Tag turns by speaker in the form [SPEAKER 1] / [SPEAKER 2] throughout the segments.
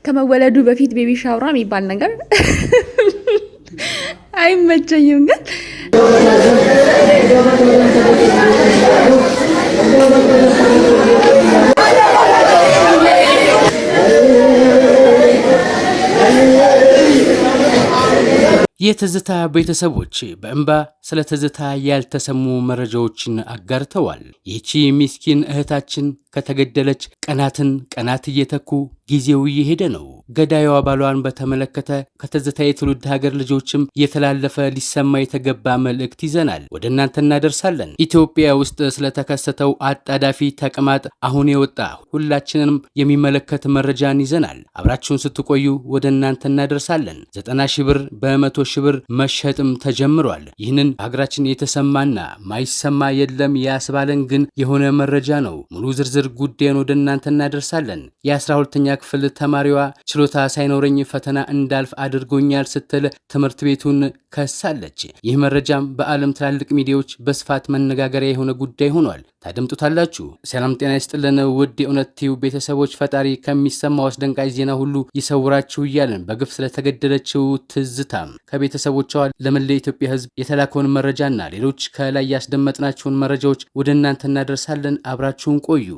[SPEAKER 1] ከመወለዱ በፊት ቤቢ ሻውራ የሚባል ነገር አይመቸኝም ግን
[SPEAKER 2] የትዝታ ቤተሰቦች በእንባ ስለ ትዝታ ያልተሰሙ መረጃዎችን አጋርተዋል። ይህቺ ምስኪን እህታችን ከተገደለች ቀናት እየተኩ ጊዜው እየሄደ ነው። ገዳዩ ባሏን በተመለከተ ከትዝታ የትውልድ ሀገር ልጆችም የተላለፈ ሊሰማ የተገባ መልእክት ይዘናል፣ ወደ እናንተ እናደርሳለን። ኢትዮጵያ ውስጥ ስለተከሰተው አጣዳፊ ተቅማጥ አሁን የወጣ ሁላችንንም የሚመለከት መረጃን ይዘናል። አብራችሁን ስትቆዩ ወደ እናንተ እናደርሳለን። 90 ሺህ ብር በ100 ሺህ ብር መሸጥም ተጀምሯል። ይህንን ሀገራችን የተሰማና ማይሰማ የለም ያስባለን ግን የሆነ መረጃ ነው። ሙሉ ዝርዝር ጉዳዩን ወደ እናንተ እናደርሳለን። የ12ኛ ክፍል ተማሪዋ ችሎታ ሳይኖረኝ ፈተና እንዳልፍ አድርጎኛል ስትል ትምህርት ቤቱን ከሳለች። ይህ መረጃም በዓለም ትላልቅ ሚዲያዎች በስፋት መነጋገሪያ የሆነ ጉዳይ ሆኗል። ታደምጡታላችሁ። ሰላም ጤና ይስጥልን ውድ የእውነት ቲዩብ ቤተሰቦች፣ ፈጣሪ ከሚሰማው አስደንጋጭ ዜና ሁሉ ይሰውራችሁ እያለን በግፍ ስለተገደለችው ትዝታም ከቤተሰቦቿ ለመላ ኢትዮጵያ ሕዝብ የተላከውን መረጃና ሌሎች ከላይ ያስደመጥናቸውን መረጃዎች ወደ እናንተ እናደርሳለን። አብራችሁን ቆዩ።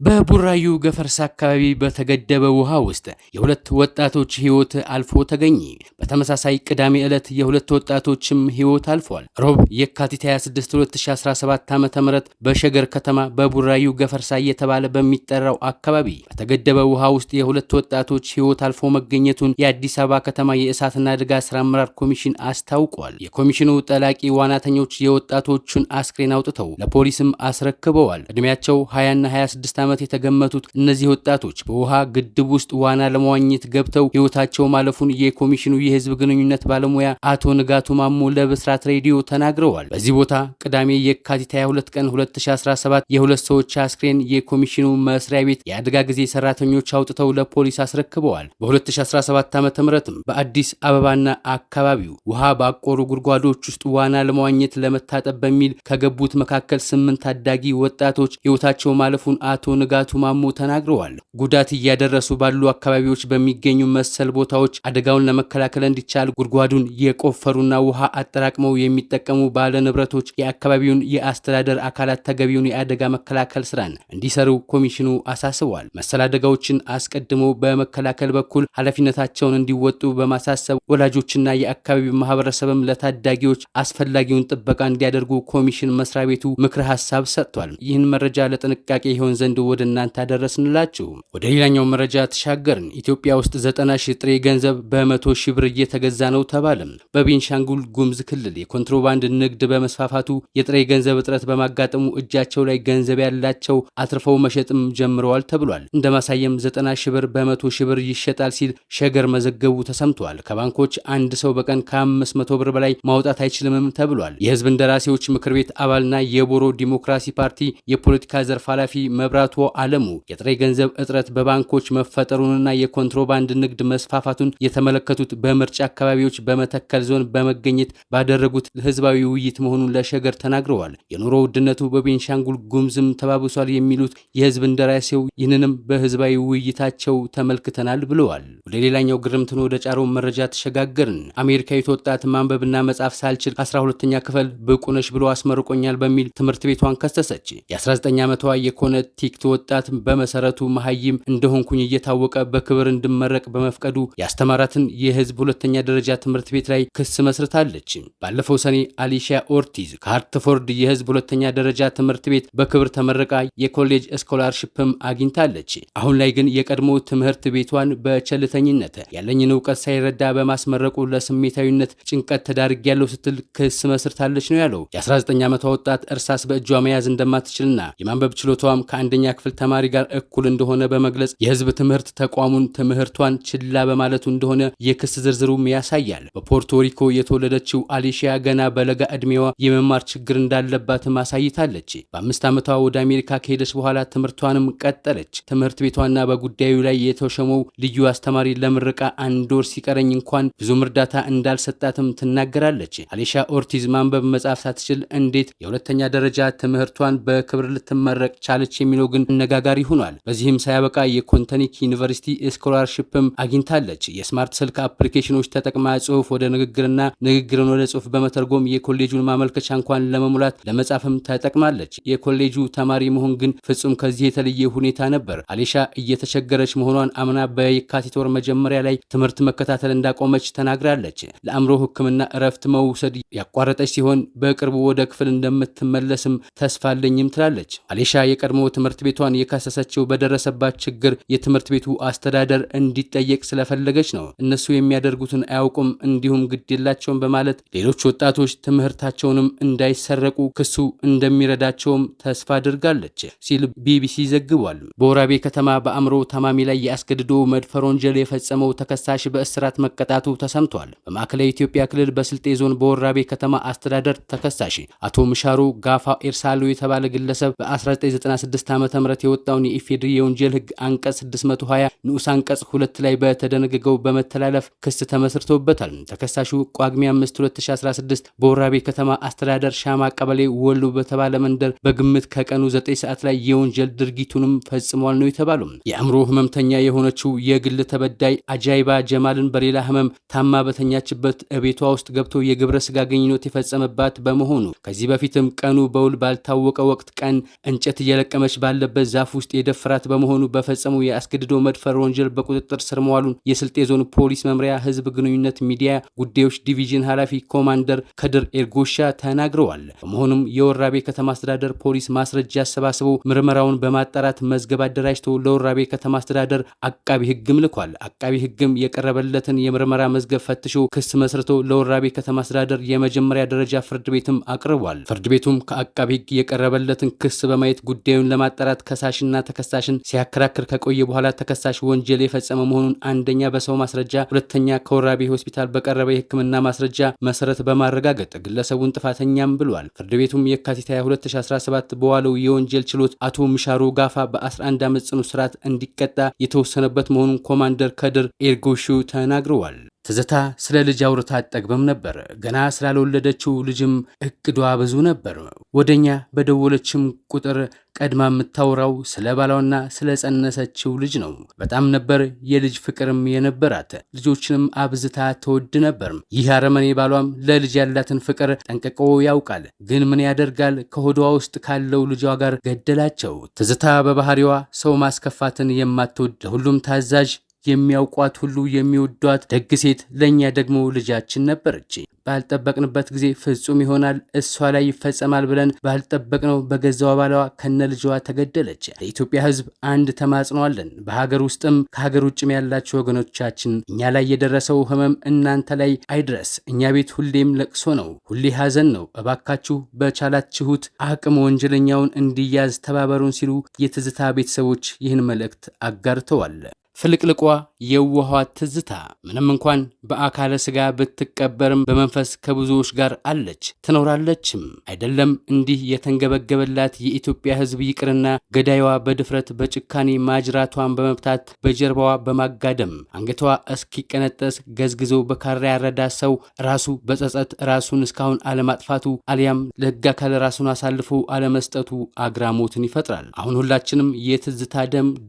[SPEAKER 2] በቡራዩ ገፈርሳ አካባቢ በተገደበ ውሃ ውስጥ የሁለት ወጣቶች ህይወት አልፎ ተገኘ። በተመሳሳይ ቅዳሜ ዕለት የሁለት ወጣቶችም ህይወት አልፏል። ሮብ የካቲት 26 2017 ዓ.ም በሸገር ከተማ በቡራዩ ገፈርሳ እየተባለ በሚጠራው አካባቢ በተገደበ ውሃ ውስጥ የሁለት ወጣቶች ህይወት አልፎ መገኘቱን የአዲስ አበባ ከተማ የእሳትና አደጋ ስራ አመራር ኮሚሽን አስታውቋል። የኮሚሽኑ ጠላቂ ዋናተኞች የወጣቶቹን አስክሬን አውጥተው ለፖሊስም አስረክበዋል። እድሜያቸው 20 እና 26 ዓመት የተገመቱት እነዚህ ወጣቶች በውሃ ግድብ ውስጥ ዋና ለመዋኘት ገብተው ህይወታቸው ማለፉን የኮሚሽኑ የህዝብ ግንኙነት ባለሙያ አቶ ንጋቱ ማሞ ለብስራት ሬዲዮ ተናግረዋል። በዚህ ቦታ ቅዳሜ የካቲት 22 ቀን 2017 የሁለት ሰዎች አስክሬን የኮሚሽኑ መስሪያ ቤት የአደጋ ጊዜ ሰራተኞች አውጥተው ለፖሊስ አስረክበዋል። በ2017 ዓ.ም በአዲስ አበባና አካባቢው ውሃ ባቆሩ ጉድጓዶች ውስጥ ዋና ለመዋኘት ለመታጠብ በሚል ከገቡት መካከል 8 ታዳጊ ወጣቶች ህይወታቸው ማለፉን አቶ ንጋቱ ማሞ ተናግረዋል። ጉዳት እያደረሱ ባሉ አካባቢዎች በሚገኙ መሰል ቦታዎች አደጋውን ለመከላከል እንዲቻል ጉድጓዱን የቆፈሩና ውሃ አጠራቅመው የሚጠቀሙ ባለ ንብረቶች የአካባቢውን የአስተዳደር አካላት ተገቢውን የአደጋ መከላከል ስራን እንዲሰሩ ኮሚሽኑ አሳስቧል። መሰል አደጋዎችን አስቀድሞ በመከላከል በኩል ኃላፊነታቸውን እንዲወጡ በማሳሰብ ወላጆችና የአካባቢው ማህበረሰብም ለታዳጊዎች አስፈላጊውን ጥበቃ እንዲያደርጉ ኮሚሽን መስሪያ ቤቱ ምክረ ሀሳብ ሰጥቷል። ይህን መረጃ ለጥንቃቄ ይሆን ዘንድ ወደ እናንተ አደረስንላችሁ። ወደ ሌላኛው መረጃ ተሻገርን። ኢትዮጵያ ውስጥ 90 ሺህ ጥሬ ገንዘብ በ100 ሺህ ብር እየተገዛ ነው ተባለ። በቤንሻንጉል ጉሙዝ ክልል የኮንትሮባንድ ንግድ በመስፋፋቱ የጥሬ ገንዘብ እጥረት በማጋጠሙ እጃቸው ላይ ገንዘብ ያላቸው አትርፈው መሸጥም ጀምረዋል ተብሏል። እንደማሳየም 90 ሺህ ብር በ100 ሺህ ብር ይሸጣል ሲል ሸገር መዘገቡ ተሰምቷል። ከባንኮች አንድ ሰው በቀን ከ500 ብር በላይ ማውጣት አይችልምም ተብሏል። የህዝብ እንደራሴዎች ምክር ቤት አባልና የቦሮ ዲሞክራሲ ፓርቲ የፖለቲካ ዘርፍ ኃላፊ መብራቱ አለሙ የጥሬ ገንዘብ እጥረት በባንኮች መፈጠሩንና የኮንትሮባንድ ንግድ መስፋፋቱን የተመለከቱት በምርጫ አካባቢዎች በመተከል ዞን በመገኘት ባደረጉት ህዝባዊ ውይይት መሆኑን ለሸገር ተናግረዋል። የኑሮ ውድነቱ በቤንሻንጉል ጉሙዝም ተባብሷል የሚሉት የህዝብ እንደራሴው ይህንንም በህዝባዊ ውይይታቸው ተመልክተናል ብለዋል። ወደ ሌላኛው ግርምትን ወደ ጫሮ መረጃ ተሸጋገርን። አሜሪካዊት ወጣት ማንበብና መጻፍ ሳልችል 12ኛ ክፍል ብቁ ነሽ ብሎ አስመርቆኛል በሚል ትምህርት ቤቷን ከሰሰች። የ19 ዓመቷ የኮነቲክት ወጣት በመሰረቱ መሀይም እንደሆንኩኝ እየታወቀ በክብር እንድመረቅ በመፍቀዱ ያስተማራትን የህዝብ ሁለተኛ ደረጃ ትምህርት ቤት ላይ ክስ መስርታለች። ባለፈው ሰኔ አሊሺያ ኦርቲዝ ከሃርትፎርድ የህዝብ ሁለተኛ ደረጃ ትምህርት ቤት በክብር ተመረቃ የኮሌጅ ስኮላርሺፕም አግኝታለች። አሁን ላይ ግን የቀድሞ ትምህርት ቤቷን በቸልተኝነት ያለኝን እውቀት ሳይረዳ በማስመረቁ ለስሜታዊነት ጭንቀት ተዳርጌያለሁ ስትል ክስ መስርታለች ነው ያለው። የ19 ዓመቷ ወጣት እርሳስ በእጇ መያዝ እንደማትችልና የማንበብ ችሎታዋም ከአንደኛ ክፍል ተማሪ ጋር እኩል እንደሆነ በመግለጽ የህዝብ ትምህርት ተቋሙን ትምህርቷን ችላ በማለቱ እንደሆነ የክስ ዝርዝሩም ያሳያል። በፖርቶሪኮ የተወለደችው አሊሺያ ገና በለጋ ዕድሜዋ የመማር ችግር እንዳለባት ማሳይታለች። በ5 ዓመቷ ወደ አሜሪካ ከሄደች በኋላ ትምህርቷንም ቀጠለች። ትምህርት ቤቷና በጉዳዩ ላይ የተሾመው ልዩ አስተማሪ ለምረቃ 1 ወር ሲቀረኝ እንኳን ብዙም እርዳታ እንዳልሰጣትም ትናገራለች። አሊሺያ ኦርቲዝ ማንበብ መጻፍ ሳትችል እንዴት የሁለተኛ ደረጃ ትምህርቷን በክብር ልትመረቅ ቻለች የሚለው ግን አነጋጋሪ ሆኗል። በዚህም ሳያበቃ የኮንተኒክ ዩኒቨርሲቲ ስኮላርሺፕም አግኝታለች። የስማርት ስልክ አፕሊኬሽኖች ተጠቅማ ጽሁፍ ወደ ንግግርና ንግግርን ወደ ጽሁፍ በመተርጎም የኮሌጁን ማመልከቻ እንኳን ለመሙላት ለመጻፍም ተጠቅማለች። የኮሌጁ ተማሪ መሆን ግን ፍጹም ከዚህ የተለየ ሁኔታ ነበር። አሊሻ እየተቸገረች መሆኗን አምና በየካቲት ወር መጀመሪያ ላይ ትምህርት መከታተል እንዳቆመች ተናግራለች። ለአእምሮ ሕክምና እረፍት መውሰድ ያቋረጠች ሲሆን በቅርቡ ወደ ክፍል እንደምትመለስም ተስፋ አለኝም ትላለች። አሊሻ የቀድሞ ትምህርት ቤቷን የካሰሰችው በደረሰባት ችግር የትምህርት ቤቱ አስተዳደር እንዲጠየቅ ስለፈለገች ነው። እነሱ የሚያደርጉትን አያውቁም እንዲሁም ግድ የላቸውም በማለት ሌሎች ወጣቶች ትምህርታቸውንም እንዳይሰረቁ ክሱ እንደሚረዳቸውም ተስፋ አድርጋለች ሲል ቢቢሲ ዘግቧል። በወራቤ ከተማ በአእምሮ ታማሚ ላይ የአስገድዶ መድፈር ወንጀል የፈጸመው ተከሳሽ በእስራት መቀጣቱ ተሰምቷል። በማዕከላዊ ኢትዮጵያ ክልል በስልጤ ዞን በወራቤ ከተማ አስተዳደር ተከሳሽ አቶ ምሻሩ ጋፋ ኤርሳሎ የተባለ ግለሰብ በ1996 ዓ.ም የወጣውን የኢፌዴሪ የወንጀል ሕግ አንቀጽ 620 ንዑስ አንቀጽ 2 ላይ በተደነገገው በመተላለፍ ክስ ተመስርቶበታል። ተከሳሹ ጳጉሜ 5 2016 በወራቤ ከተማ አስተዳደር ሻማ ቀበሌ ወሎ በተባለ መንደር በግምት ከቀኑ 9 ሰዓት ላይ የወንጀል ድርጊቱንም ፈጽሟል ነው የተባለው። የአእምሮ ህመምተኛ የሆነችው የግል ተበዳይ አጃይባ ጀማልን በሌላ ህመም ታማ በተኛችበት ቤቷ ውስጥ ገብቶ የግብረ ስጋ ግንኙነት የፈጸመባት በመሆኑ ከዚህ በፊትም ቀኑ በውል ባልታወቀ ወቅት ቀን እንጨት እየለቀመች ባለበት ዛፍ ውስጥ የደፈራት በመሆኑ በፈጸሙ የአስገድዶ መድፈር ወንጀል በቁጥጥር ስር መዋሉን የስልጤ ዞን ፖሊስ መምሪያ ህዝብ ግንኙነት ሚዲያ ጉዳዮች ዲቪዥን ኃላፊ ኮማንደር ከድር ኤርጎሻ ተናግረዋል። በመሆኑም የወራቤ ከተማ አስተዳደር ፖሊስ ማስረጃ አሰባስቦ ምርመራውን በማጣራት መዝገብ አደራጅቶ ለወራቤ ከተማ አስተዳደር አቃቢ ህግም ልኳል። አቃቢ ህግም የቀረበለትን የምርመራ መዝገብ ፈትሾ ክስ መስርቶ ለወራቤ ከተማ አስተዳደር የመጀመሪያ ደረጃ ፍርድ ቤትም አቅርቧል። ፍርድ ቤቱም ከአቃቢ ህግ የቀረበለትን ክስ በማየት ጉዳዩን ለማጣራት ከሳሽና ተከሳሽን ሲያከራክር ከቆየ በኋላ ተከሳሽ ወንጀል የፈጸመ መሆኑን አንደኛ በሰው ማስረጃ፣ ሁለተኛ ከወራቤ ሆስፒታል በቀረበ የህክምና ማስረጃ መሰረት በማረጋገጥ ግለሰቡን ጥፋተኛም ብሏል። ፍርድ ቤቱም የካቲት 22 2017 በዋለው የወንጀል ችሎት አቶ ምሻሩ ጋፋ በ11 ዓመት ጽኑ እስራት እንዲቀጣ የተወሰነበት መሆኑን ኮማንደር ከድር ኤርጎሹ ተናግረዋል። ትዝታ ስለ ልጅ አውርታ አጠግበም ነበር። ገና ስላልወለደችው ልጅም እቅዷ ብዙ ነበር። ወደኛ በደወለችም ቁጥር ቀድማ የምታወራው ስለ ባሏና ስለ ጸነሰችው ልጅ ነው። በጣም ነበር የልጅ ፍቅርም የነበራት። ልጆችንም አብዝታ ተወድ ነበር። ይህ አረመኔ ባሏም ለልጅ ያላትን ፍቅር ጠንቅቆ ያውቃል። ግን ምን ያደርጋል ከሆዷ ውስጥ ካለው ልጇ ጋር ገደላቸው። ትዝታ በባህሪዋ ሰው ማስከፋትን የማትወድ ለሁሉም ታዛዥ የሚያውቋት ሁሉ የሚወዷት ደግ ሴት ለኛ ደግሞ ልጃችን ነበረች። ባልጠበቅንበት ጊዜ ፍጹም ይሆናል እሷ ላይ ይፈጸማል ብለን ባልጠበቅነው በገዛው ባሏ ከነ ልጇ ተገደለች። ለኢትዮጵያ ሕዝብ አንድ ተማጽኗለን። በሀገር ውስጥም ከሀገር ውጭም ያላችሁ ወገኖቻችን እኛ ላይ የደረሰው ህመም እናንተ ላይ አይድረስ። እኛ ቤት ሁሌም ለቅሶ ነው፣ ሁሌ ሀዘን ነው። እባካችሁ በቻላችሁት አቅም ወንጀለኛውን እንዲያዝ ተባበሩን ሲሉ የትዝታ ቤተሰቦች ይህን መልእክት አጋርተዋል። ፍልቅልቋ የዋሃ ትዝታ ምንም እንኳን በአካለ ስጋ ብትቀበርም በመንፈስ ከብዙዎች ጋር አለች ትኖራለችም። አይደለም እንዲህ የተንገበገበላት የኢትዮጵያ ሕዝብ ይቅርና ገዳይዋ በድፍረት በጭካኔ ማጅራቷን በመብታት በጀርባዋ በማጋደም አንገቷ እስኪቀነጠስ ገዝግዞ በካራ ያረዳ ሰው ራሱ በጸጸት ራሱን እስካሁን አለማጥፋቱ አሊያም ለሕግ አካል ራሱን አሳልፎ አለመስጠቱ አግራሞትን ይፈጥራል። አሁን ሁላችንም የትዝታ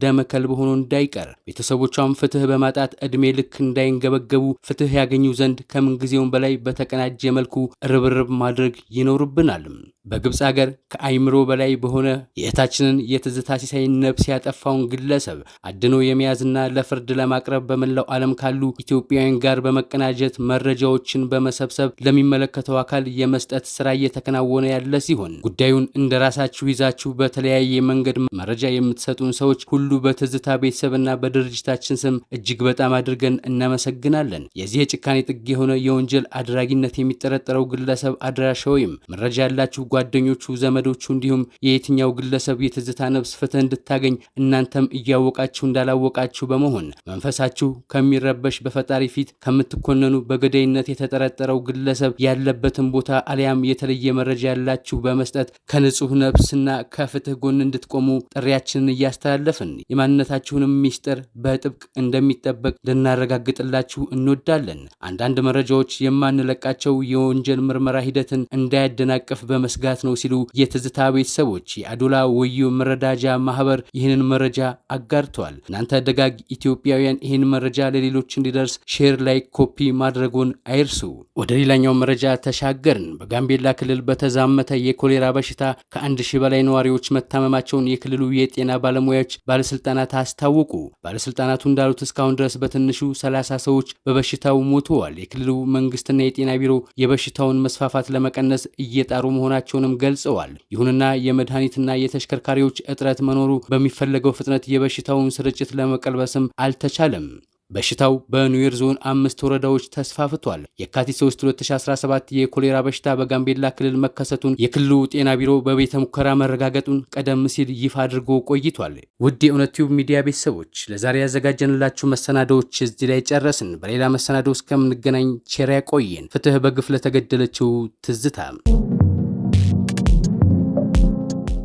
[SPEAKER 2] ደም ከልብ ሆኖ እንዳይቀር ቤተሰቦቿም ፍትህ በማጣት እድሜ ልክ እንዳይንገበገቡ ፍትህ ያገኙ ዘንድ ከምንጊዜውም በላይ በተቀናጀ መልኩ ርብርብ ማድረግ ይኖርብናል። በግብፅ ሀገር ከአይምሮ በላይ በሆነ የእህታችንን የትዝታ ሲሳይ ነፍስ ያጠፋውን ግለሰብ አድኖ የመያዝና ለፍርድ ለማቅረብ በመላው ዓለም ካሉ ኢትዮጵያውያን ጋር በመቀናጀት መረጃዎችን በመሰብሰብ ለሚመለከተው አካል የመስጠት ስራ እየተከናወነ ያለ ሲሆን ጉዳዩን እንደራሳችሁ ይዛችሁ በተለያየ መንገድ መረጃ የምትሰጡን ሰዎች ሁሉ በትዝታ ቤተሰብና በድርጅታችን ስም እጅግ በጣም አድርገን እናመሰግናለን። የዚህ የጭካኔ ጥግ የሆነ የወንጀል አድራጊነት የሚጠረጠረው ግለሰብ አድራሻ ወይም መረጃ ያላችሁ ጓደኞቹ፣ ዘመዶቹ እንዲሁም የየትኛው ግለሰብ የትዝታ ነፍስ ፍትህ እንድታገኝ እናንተም እያወቃችሁ እንዳላወቃችሁ በመሆን መንፈሳችሁ ከሚረበሽ በፈጣሪ ፊት ከምትኮነኑ በገዳይነት የተጠረጠረው ግለሰብ ያለበትን ቦታ አሊያም የተለየ መረጃ ያላችሁ በመስጠት ከንጹህ ነፍስና ከፍትህ ጎን እንድትቆሙ ጥሪያችንን እያስተላለፍን የማንነታችሁንም ሚስጥር በጥብቅ እንደሚጠበቅ ልናረጋግጥላችሁ እንወዳለን። አንዳንድ መረጃዎች የማንለቃቸው የወንጀል ምርመራ ሂደትን እንዳያደናቅፍ በመስጋት ስጋት ነው ሲሉ የትዝታ ቤተሰቦች የአዶላ ወዮ መረዳጃ ማህበር ይህንን መረጃ አጋርተዋል። እናንተ ደጋግ ኢትዮጵያውያን ይህን መረጃ ለሌሎች እንዲደርስ ሼር ላይ ኮፒ ማድረጉን አይርሱ። ወደ ሌላኛው መረጃ ተሻገርን። በጋምቤላ ክልል በተዛመተ የኮሌራ በሽታ ከ1000 በላይ ነዋሪዎች መታመማቸውን የክልሉ የጤና ባለሙያዎች ባለስልጣናት አስታወቁ። ባለስልጣናቱ እንዳሉት እስካሁን ድረስ በትንሹ 30 ሰዎች በበሽታው ሞተዋል። የክልሉ መንግስትና የጤና ቢሮ የበሽታውን መስፋፋት ለመቀነስ እየጣሩ መሆናቸውንም ገልጸዋል። ይሁንና የመድኃኒትና የተሽከርካሪዎች እጥረት መኖሩ በሚፈለገው ፍጥነት የበሽታውን ስርጭት ለመቀልበስም አልተቻለም። በሽታው በኑዌር ዞን 5 ወረዳዎች ተስፋፍቷል። የካቲት 3 2017 የኮሌራ በሽታ በጋምቤላ ክልል መከሰቱን የክልሉ ጤና ቢሮ በቤተ ሙከራ መረጋገጡን ቀደም ሲል ይፋ አድርጎ ቆይቷል። ውድ የእውነት ቲዩብ ሚዲያ ቤተሰቦች ለዛሬ ያዘጋጀንላችሁ መሰናዶዎች እዚህ ላይ ጨረስን። በሌላ መሰናዶ እስከምንገናኝ ቸር ያቆየን። ፍትህ በግፍ ለተገደለችው ትዝታ